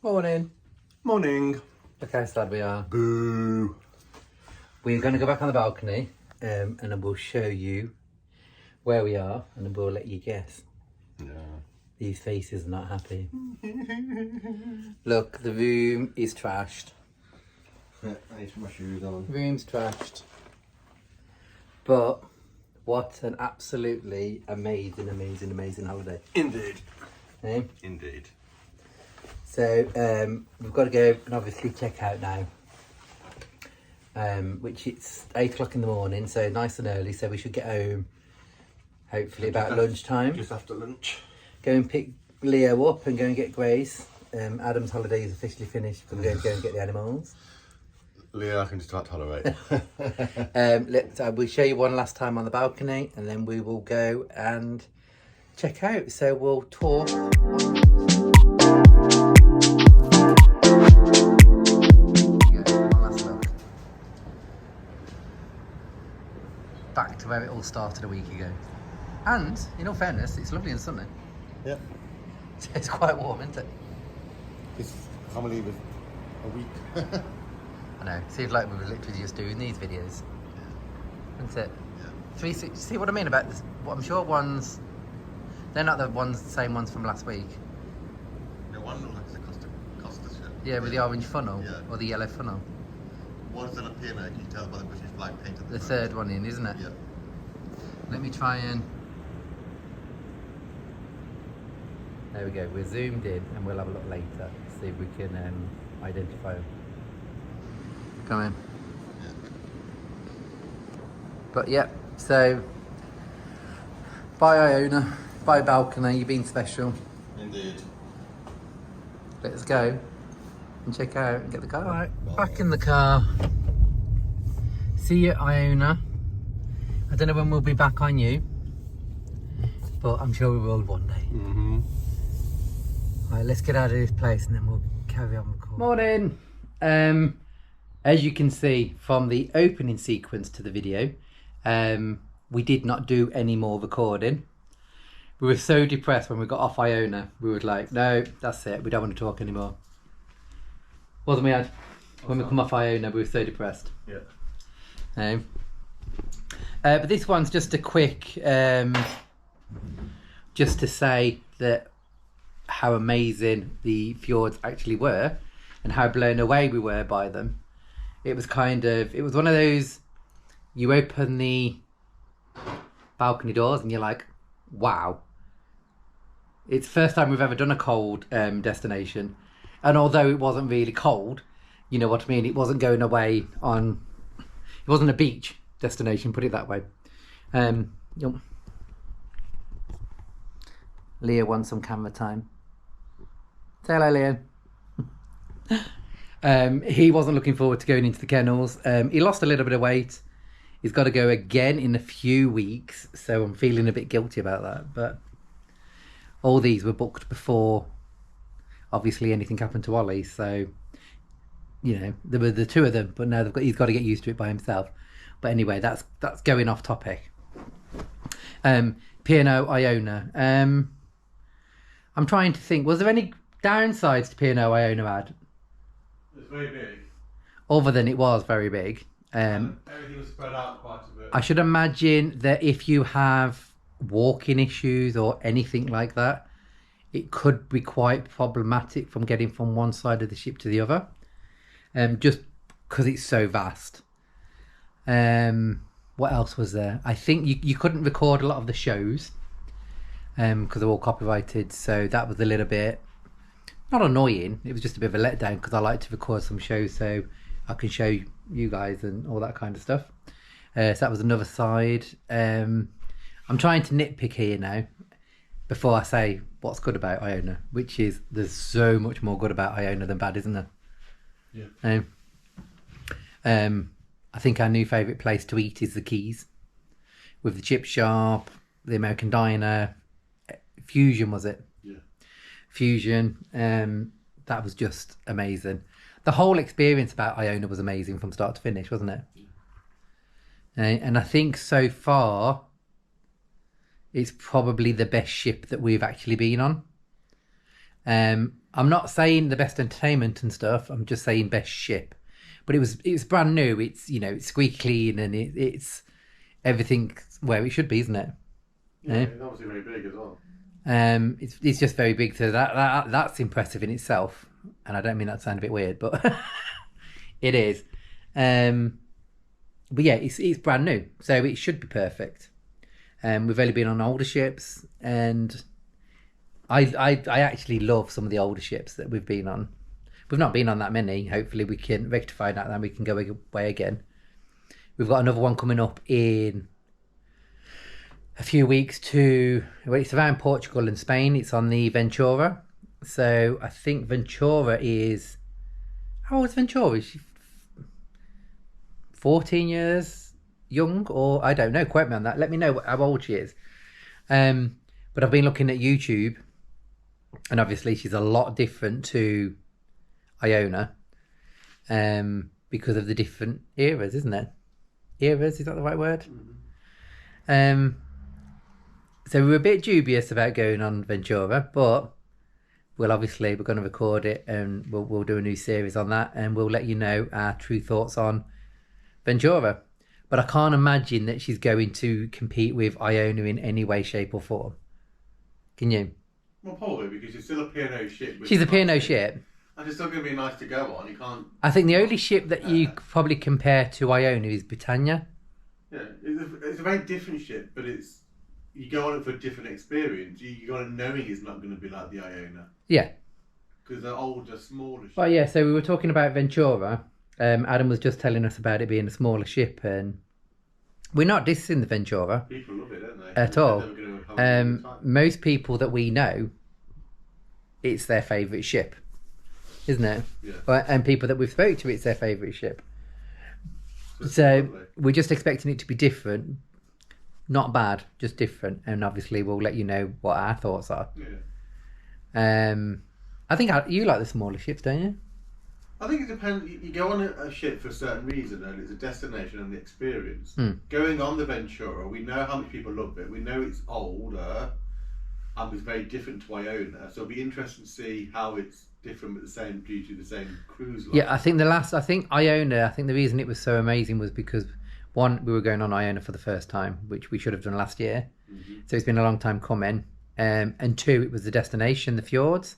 Morning. Morning. Look how sad we are. Boo. We're going to go back on the balcony and then we'll show you where we are and then we'll let you guess. Yeah. These faces are not happy. Look, the room is trashed. I need to put my shoes on. Room's trashed. But what an absolutely amazing holiday. Indeed. Eh? Indeed. So we've got to go and obviously check out now. Which it's 8 o'clock in the morning, so nice and early, so we should get home hopefully about lunchtime. Just after lunch. Go and pick Leo up and go and get Grace. Adam's holiday is officially finished because we're going to go and get the animals. Leo, I can start tolerate. We'll show you one last time on the balcony and then we will go and check out. So we'll talk. Back to where it all started a week ago. And, in all fairness, it's lovely and sunny. Yeah. So it's quite warm, isn't it? I can't believe it's a week. I know. Seems like we were literally just doing these videos. Yeah. Isn't it? Yeah. See what I mean about this? Well, I'm sure ones... They're not the same ones from last week. No one looks like the Costa ship. Yeah, with the orange funnel. Yeah. Or the yellow funnel. One's on a piano, you can tell by the British flag painted. The third one in, isn't it? Yeah. Let me try and... There we go, we're zoomed in and we'll have a look later, see if we can identify them. Come in. Yeah. But yeah, so bye Iona, bye balcony, you've been special. Indeed. Let's go and check out and get the car. Alright, back in the car. See you Iona. I don't know when we'll be back on you, but I'm sure we will one day. Mm-hmm. Alright, let's get out of this place and then we'll carry on recording. Morning! As you can see from the opening sequence to the video, we did not do any more recording. We were so depressed when we got off Iona. We were like, no, that's it. We don't want to talk anymore. Wasn't we, Ad? When we come off Iona, we were so depressed. Yeah. But this one's just a quick, just to say that how amazing the fjords actually were and how blown away we were by them. It was one of those, you open the balcony doors and you're like, wow. It's the first time we've ever done a cold destination. And although it wasn't really cold, you know what I mean? It wasn't going away on, it wasn't a beach destination, put it that way. Leo wants some camera time. Say hello, Leo. He wasn't looking forward to going into the kennels. He lost a little bit of weight. He's got to go again in a few weeks, so I'm feeling a bit guilty about that. But all these were booked before, obviously, anything happened to Ollie. So, you know, there were the two of them, but now he's got to get used to it by himself. But anyway, that's going off topic. P&O Iona. I'm trying to think. Was there any downsides to P&O Iona, Ad? It's very big. Other than it was very big. Everything was spread out quite a bit. I should imagine that if you have walking issues or anything like that, it could be quite problematic from getting from one side of the ship to the other. Just because it's so vast. What else was there? I think you couldn't record a lot of the shows because they're all copyrighted, so that was a little bit not annoying. It was just a bit of a letdown because I like to record some shows so I can show you guys and all that kind of stuff. So that was another side. I'm trying to nitpick here now before I say what's good about Iona, which is there's so much more good about Iona than bad, isn't there? Yeah. I think our new favourite place to eat is the Keys, with the chip shop, the American Diner, Fusion, was it? Yeah. Fusion. That was just amazing. The whole experience about Iona was amazing from start to finish, wasn't it? Yeah. And I think so far, it's probably the best ship that we've actually been on. I'm not saying the best entertainment and stuff. I'm just saying best ship. But it was brand new. It's it's squeaky clean and it's everything where it should be, isn't it? Yeah, it's obviously very big as well. It's just very big. So that's impressive in itself. And I don't mean that to sound a bit weird, but it is. But yeah, it's brand new, so it should be perfect. We've only been on older ships, and I actually love some of the older ships that we've been on. We've not been on that many. Hopefully we can rectify that and we can go away again. We've got another one coming up in a few weeks it's around Portugal and Spain. It's on the Ventura. So I think Ventura is... How old is Ventura? Is she 14 years young? Or I don't know. Quote me on that. Let me know how old she is. But I've been looking at YouTube, and obviously she's a lot different to Iona, because of the different eras, isn't it? Eras, is that the right word? Mm-hmm. So we were a bit dubious about going on Ventura, but we're going to record it, and we'll do a new series on that, and we'll let you know our true thoughts on Ventura. But I can't imagine that she's going to compete with Iona in any way, shape or form. Can you? Well, probably, because she's still a P&O ship. She's a P&O ship. And it's still going to be nice to go on. You can't... I think the only ship that you could probably compare to Iona is Britannia. Yeah, it's a very different ship, but you go on it for a different experience. You got to knowing it's not going to be like the Iona. Yeah. Because they're older, smaller ships. Well, yeah, so we were talking about Ventura. Adam was just telling us about it being a smaller ship, and we're not dissing the Ventura. People love it, don't they? At all. Most people that we know, it's their favourite ship, isn't it? Yeah. And people that we've spoke to, it's their favourite ship. So we're just expecting it to be different. Not bad, just different. And obviously we'll let you know what our thoughts are. Yeah. I think you like the smaller ships, don't you? I think it depends. You go on a ship for a certain reason, and it's a destination and the experience. Going on the Ventura, we know how much people love it. We know it's older and it's very different to Iona. So it'll be interesting to see how it's different but due to the same cruise line. Yeah, I think Iona, the reason it was so amazing was because, one, we were going on Iona for the first time, which we should have done last year. Mm-hmm. So it's been a long time coming. And two, it was the destination, the Fjords,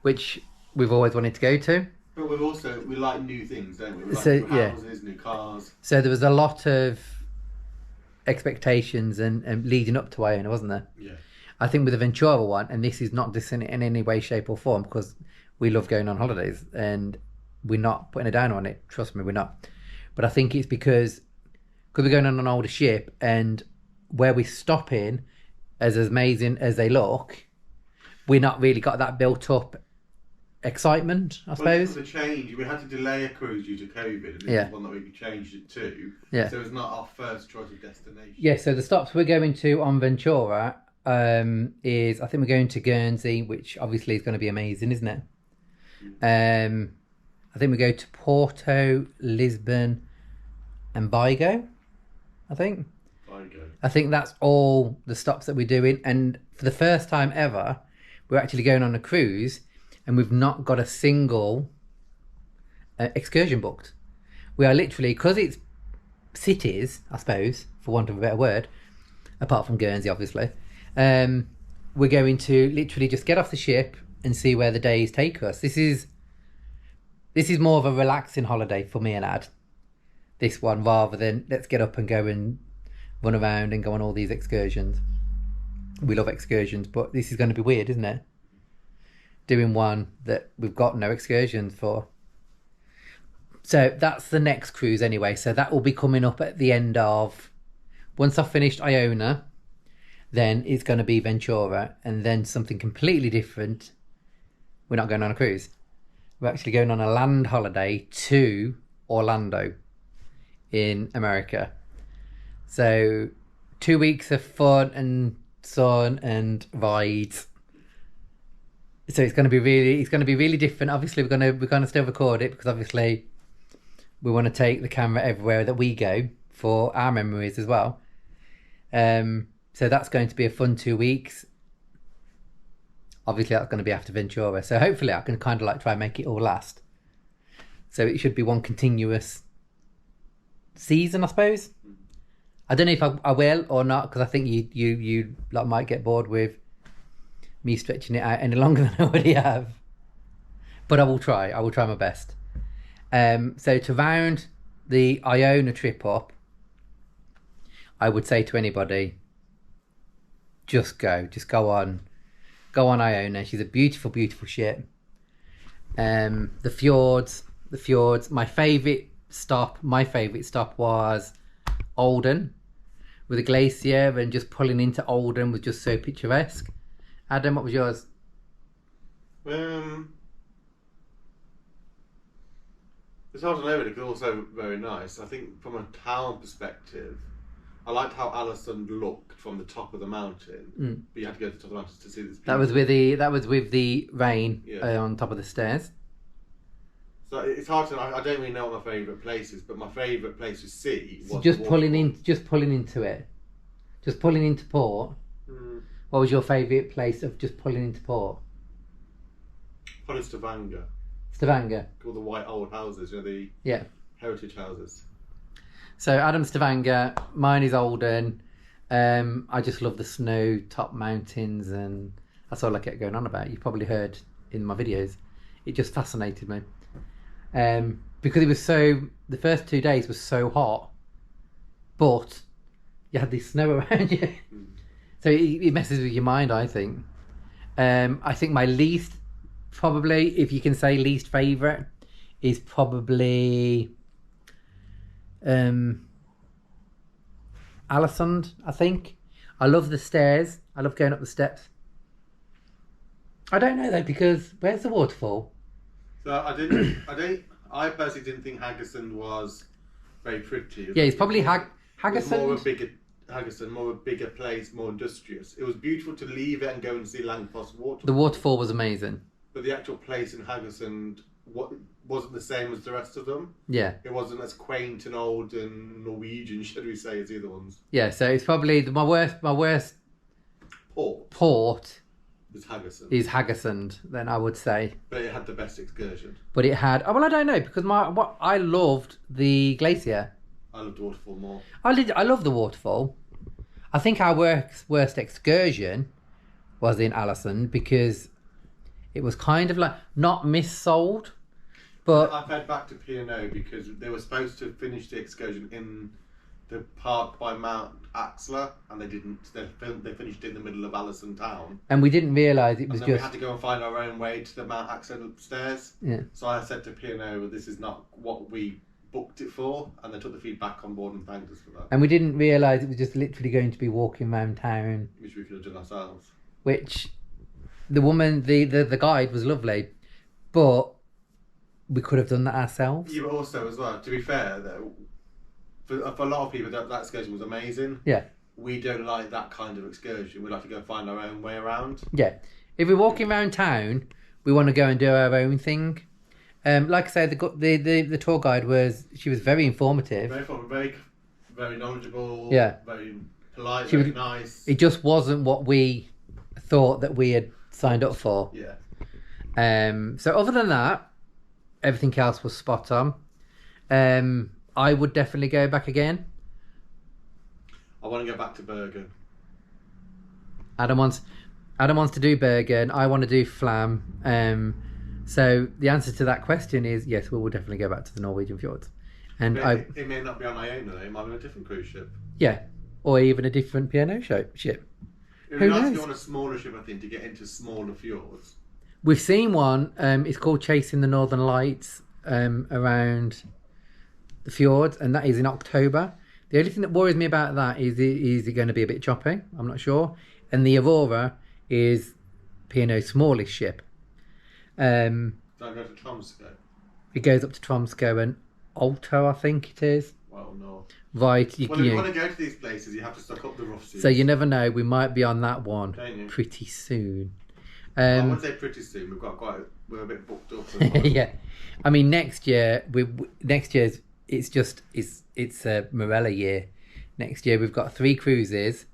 which we've always wanted to go to. But we like new things, don't we? We like new houses, new cars. So there was a lot of expectations and leading up to Iona, wasn't there? Yeah. I think with the Ventura one, and this is not dissing it in any way, shape or form, because we love going on holidays and we're not putting a down on it. Trust me, we're not. But I think it's because we're going on an older ship, and where we're stopping, as amazing as they look, we're not really got that built up excitement, I suppose. The change, we had to delay a cruise due to COVID, and this is one that we changed it to. Yeah. So it's not our first choice of destination. Yeah, so the stops we're going to on Ventura is, I think we're going to Guernsey, which obviously is going to be amazing, isn't it? I think we go to Porto, Lisbon and Vigo, I think. I think that's all the stops that we're doing, and for the first time ever we're actually going on a cruise and we've not got a single excursion booked. We are literally, because it's cities, I suppose, for want of a better word, apart from Guernsey obviously, we're going to literally just get off the ship and see where the days take us. This is more of a relaxing holiday for me and Ad, this one, rather than let's get up and go and run around and go on all these excursions. We love excursions, but this is going to be weird, isn't it? Doing one that we've got no excursions for. So that's the next cruise anyway. So that will be coming up at the end of... Once I've finished Iona, then it's going to be Ventura, and then something completely different. We're not going on a cruise. We're actually going on a land holiday to Orlando in America. So 2 weeks of fun and sun and rides. So it's going to be really different. Obviously, we're going to still record it because obviously we want to take the camera everywhere that we go for our memories as well. So that's going to be a fun 2 weeks. obviously that's going to be after Ventura. So hopefully I can kind of like try and make it all last. So it should be one continuous season, I suppose. I don't know if I will or not, because I think you like might get bored with me stretching it out any longer than I already have. But I will try. I will try my best. So to round the Iona trip up, I would say to anybody, just go on Iona. She's a beautiful, beautiful ship. The fjords. My favourite stop was Olden, with a glacier, and just pulling into Olden was just so picturesque. Adam, what was yours? It's hard to know, but it's also very nice. I think from a town perspective, I liked how Allison looked from the top of the mountain, but you had to go to the top of the mountain to see this. That was with the rain on top of the stairs. So it's hard to know. I don't really know what my favourite place is, but my favourite place to see was just pulling into it, just pulling into port. What was your favourite place of just pulling into port? Probably Stavanger. Stavanger. All the white old houses, the heritage houses. So Adam, Stavanger. Mine is Olden. I just love the snow top mountains, and that's all I kept going on about. You probably heard in my videos. It just fascinated me. Because it was the first 2 days was so hot, but you had this snow around you. So it messes with your mind, I think. I think my least, probably, if you can say least favourite, is probably Alisund, I think. I love the stairs. I love going up the steps. I don't know though, because where's the waterfall? So I personally didn't think Haggersund was very pretty. Yeah, it's probably Haggersund. More a bigger place, more industrious. It was beautiful to leave it and go and see Langfoss waterfall. The waterfall was amazing. But the actual place in Haggersund wasn't the same as the rest of them. Yeah. It wasn't as quaint and old and Norwegian, should we say, as the other ones. Yeah, so it's probably my worst port is Haggersund, then I would say. But it had the best excursion. But it had, I don't know, because I loved the glacier. I loved the waterfall more. I love the waterfall. I think our worst excursion was in Alisund, because it was kind of like not missold, but I fed back to P&O because they were supposed to finish the excursion in the park by Mount Axler, and they didn't. They finished it in the middle of Alisund town, and we didn't realise it was we had to go and find our own way to the Mount Axler stairs. Yeah. So I said to P&O, "This is not what we booked it for," and they took the feedback on board and thanked us for that. And we didn't realise it was just literally going to be walking around town, which we could have done ourselves. Which the woman, the guide was lovely, but we could have done that ourselves. Yeah, but also as well, to be fair though, for a lot of people that excursion was amazing. Yeah. We don't like that kind of excursion. We like to go find our own way around. Yeah. If we're walking around town, we want to go and do our own thing. Like I said, the tour guide was very informative. Very knowledgeable. Yeah. Very polite, very nice. It just wasn't what we thought that we had signed up for. Yeah. So other than that, everything else was spot on. I would definitely go back again. I want to go back to Bergen. Adam wants to do Bergen. I want to do Flam. So the answer to that question is yes, we will definitely go back to the Norwegian Fjords. And it may not be on Iona, though. It might be on a different cruise ship. Yeah, or even a different P&O ship. It would be nice to go on a smaller ship, I think, to get into smaller fjords. We've seen one. It's called Chasing the Northern Lights around the fjords, and that is in October. The only thing that worries me about that is it going to be a bit choppy? I'm not sure. And the Aurora is P&O's smallest ship. Does that go to Tromsø? It goes up to Tromsø and Alto, I think it is. Well, no. Right. If you want to go to these places, you have to stock up the rough seas. So you never know. We might be on that one pretty soon. I wouldn't say pretty soon. We're a bit booked up. As well. Yeah. I mean, next year's it's a Morella year. Next year we've got 3 cruises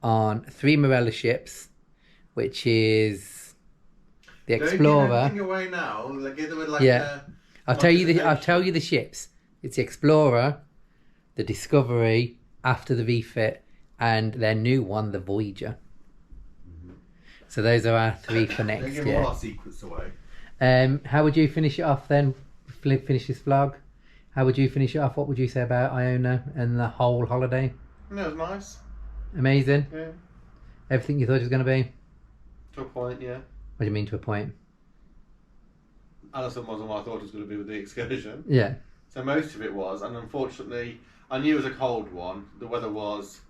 on 3 Morella ships which is the Don't Explorer. give everything away now. Like, give them like Yeah. a I'll tell you the ships. It's the Explorer, the Discovery after the refit, and their new one, the Voyager. So those are our three for next Don't give year. all our secrets away. How would you finish it off then? Finish this vlog. How would you finish it off? What would you say about Iona and the whole holiday? No, it was nice. Amazing. Yeah. Everything you thought it was going to be? To a point, yeah. What do you mean to a point? Alison wasn't what I thought it was going to be with the excursion. Yeah. So most of it was, and unfortunately, I knew it was a cold one. The weather was...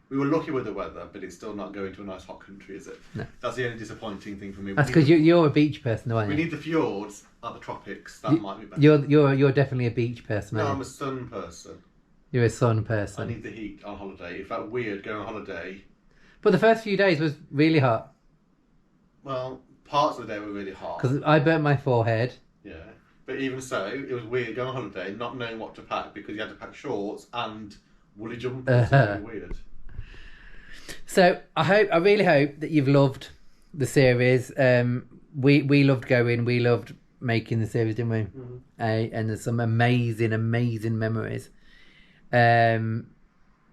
We were lucky with the weather, but it's still not going to a nice hot country, is it? No. That's the only disappointing thing for me. That's because you're a beach person, aren't We you? need the fjords at the tropics. That might be better. You're definitely a beach person, No, aren't I'm you? a sun person. You're a sun I person. need the heat on holiday. It felt weird going on holiday. But the first few days was really hot. Well, parts of the day were really hot. Because I burnt my forehead. Yeah. But even so, it was weird going on holiday, not knowing what to pack because you had to pack shorts and woolly jumpers. It was really weird. So I really hope that you've loved the series. We loved going. We loved making the series, didn't we? Mm-hmm. And there's some amazing memories.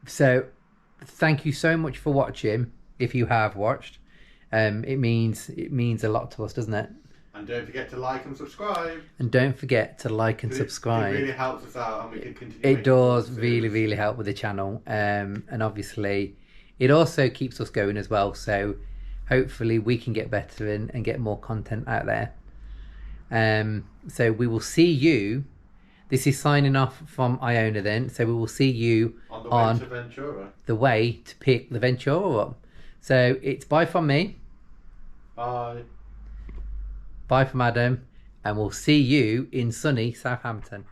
So thank you so much for watching. If you have watched, it means a lot to us, doesn't it? And don't forget to like and subscribe. And don't forget to like and subscribe. It really helps us out, and we can continue. It making does more really series. help with the channel, and obviously it also keeps us going as well, so hopefully we can get better and get more content out there. So we will see you. This is signing off from Iona then, so we will see you On the way to Ventura. the way to pick the Ventura up. So it's bye from me, Bye. bye from Adam, and we'll see you in sunny Southampton.